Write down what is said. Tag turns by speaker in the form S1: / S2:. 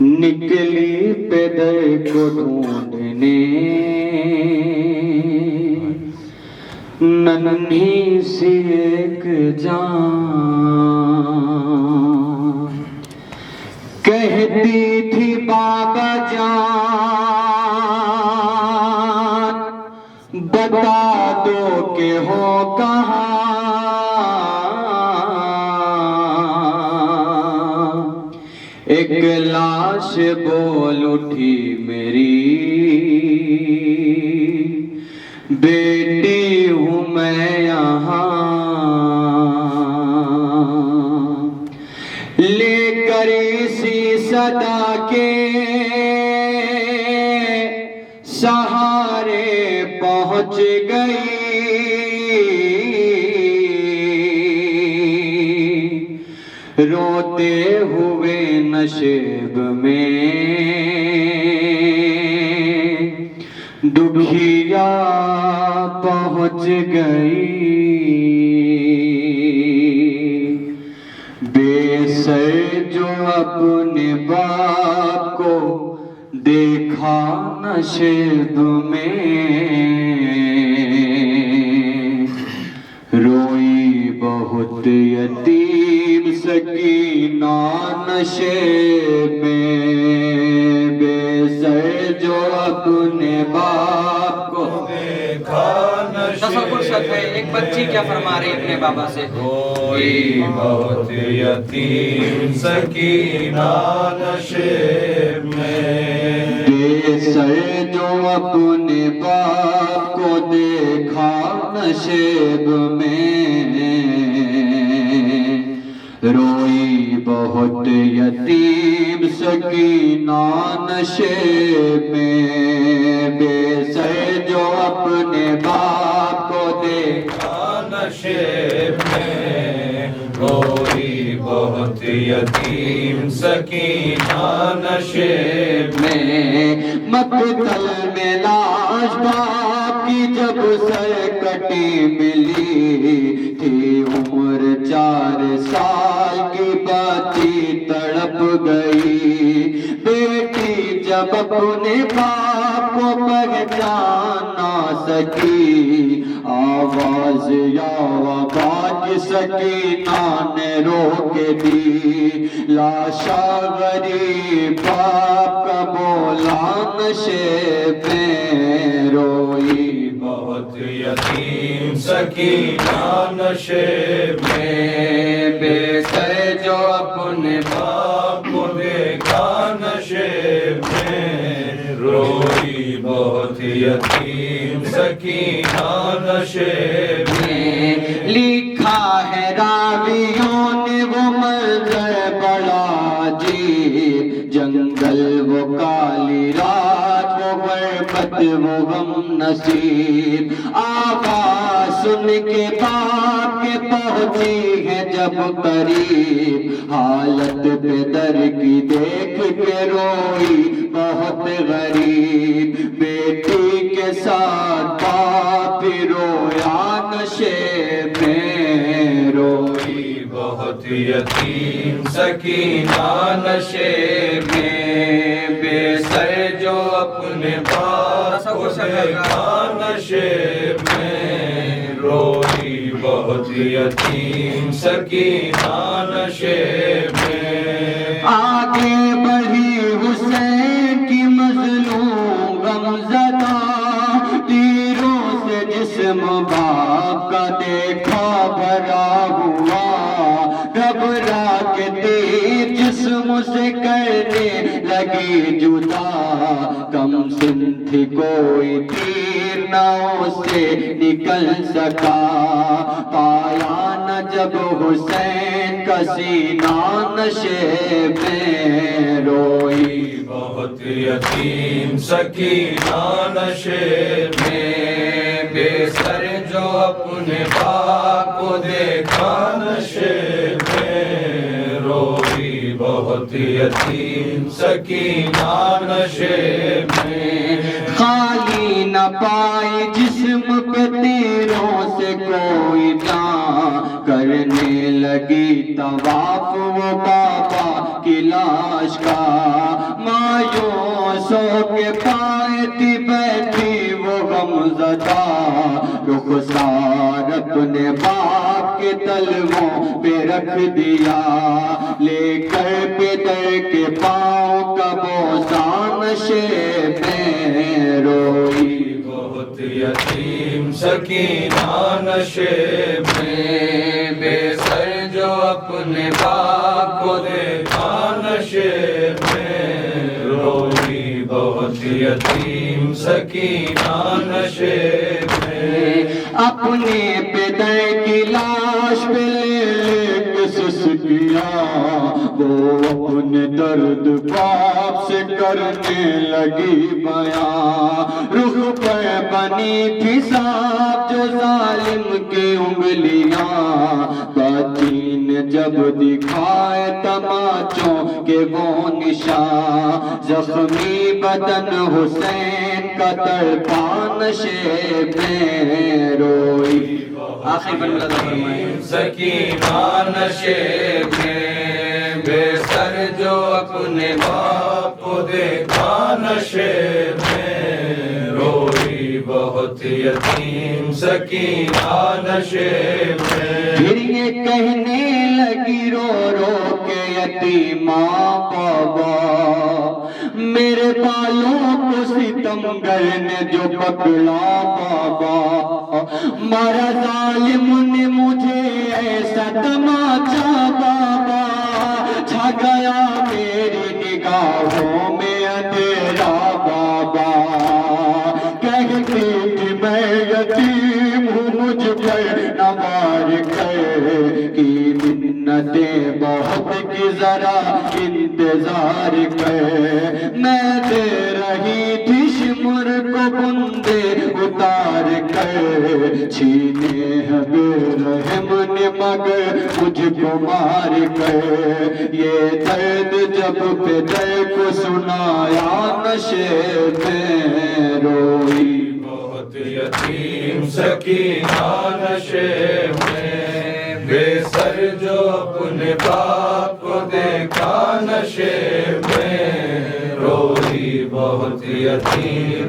S1: نکلی پیدر کو ڈھونڈنے ننھی سی ایک جان، کہتی تھی بابا جان بتا دو کہ ہو کہاں، ایک لاش بول اٹھی میری بیٹی ہوں میں یہاں، لے کر اسی صدا کے سہارے پہنچ گئی، روتے ہوئے نشیب میں دکھیا پہنچ گئی، بے سر جو اپنے باپ کو دیکھا نشیب میں، روئی بہت یتیم سکینہ نشیب میں، بے سر جو اپنے باپ کو دیکھا نشیب میں،
S2: ایک بچی کیا فرما رہی ہے اپنے بابا سے؟
S3: روئی بہت یتیم سکینہ نشیب میں،
S1: بے سر جو اپنے باپ کو دیکھا نشیب میں، روئی بہت یتیم سکینہ نشیب میں، بے سر جو اپنے باپ کو دیکھا
S3: نشیب میں، روئی بہت یتیم سکینہ نشیب
S1: میں، مقتل میں لاش باپ کی جب سر کٹی ملی تھی، عمر 4 سال کی بچی تڑپ گئی، بیٹی جب اپنے باپ کو پہچان نہ سکی، آواز یا آواز سکینہ نے روک دی، لاشا غریب باپ کا بولا نشیب میں، روئی
S3: بہت یتیم سکینہ نشیب میں،
S1: بے سر جو اپنے
S3: باپ کو دیکھا نشیب میں، روئی بہت یتیم سکینہ نشیب
S1: میں، لکھا ہے راویوں نے وہ منظر بڑا عجیب، جنگل وہ کالی رات وہ غربت وہ غم نصیب، آواز سن کے باپ کے پہنچی ہے جب قریب، حالت پہ در کی دیکھ کے روئی بہت غریب، بیٹی کے ساتھ باپ رویا نشیب میں، روئی
S3: بہت یتیم سکینہ نشیب میں، بے سر جو اپنے باپ کو دیکھا نشیب میں، روئی بہت یتیم سکینہ نشیب میں،
S1: آگے بڑھی حسین کی مظلوم غمزدہ، تیروں سے جسم باپ کا دیکھا بھرا ہوا، گھبرا کے تیر جسم سے کرنے لگی جدا، کم سن تھی کوئی تیر نہ اسے نکل سکا، پایا نہ جب حسین کا سینہ نشیب میں، روئی
S3: بہت یتیم سکینہ نشیب میں، بے سر جو اپنے باپ کو دیکھا نشیب میں، روئی بہت یتیم سکینہ نشے میں،
S1: خالی نہ پائی جسم پہ تیروں سے کوئی جان، کرنے لگی طواف وہ بابا کی لاش کا، مایوس ہو کے پائے تھی بیٹھی وہ غمزدہ، رخسار اپنے باپ کے تلووں پہ رکھ دیا، لے کر پدر کے پاؤں کا بوسہ نشے میں روئی،
S3: بہت یتیم سکینہ نشے میں، بے سر جو اپنے باپ کو دیکھا نشے میں روئی، بہت یتیم سکینہ نشے میں،
S1: اپنے پدر کی لاش پہ لے کے سسکیا، وہ اپنے درد باپ سے کرنے لگی بیان، رخ پر بنی تھی صاف جو ظالم کی انگلیاں، بچی نے جب دکھائے تماچوں کے وہ نشان، زخمی بدن حسین کا تڑپا نشے میں روئی،
S2: آخری بن ملا فرمائے
S3: سکینہ نشے میں، بے سر جو اپنے باپ کو دیکھا نشے میں روئی، بہت یتیم سکینہ نشے میں،
S1: پھر یہ کہنے لگی رو رو کے یتیماں بابا، میرے بالوں کو ستمگر نے جو پکڑا بابا، مارا ظالم نے مجھے ایسا تماچا بابا، چھا گیا میری نگاہوں میں اندھیرا بابا، کہتی کہ میں یتیم ہوں مجھ پر نہ وار کر، کی منتیں بہت کی ذرا انتظار کر، میں دے رہی تھی شمر کو بندے اتار کر، چھینے ہے بے رحم نے مگر مجھ کو مار کر، یہ درد جب پدر کو سنایا نشے میں روئی،
S3: بہت یتیم سکینہ نشے میں، بے سر جو اپنے باپ کو دیکھا نشے میں روئی، بہت یتیم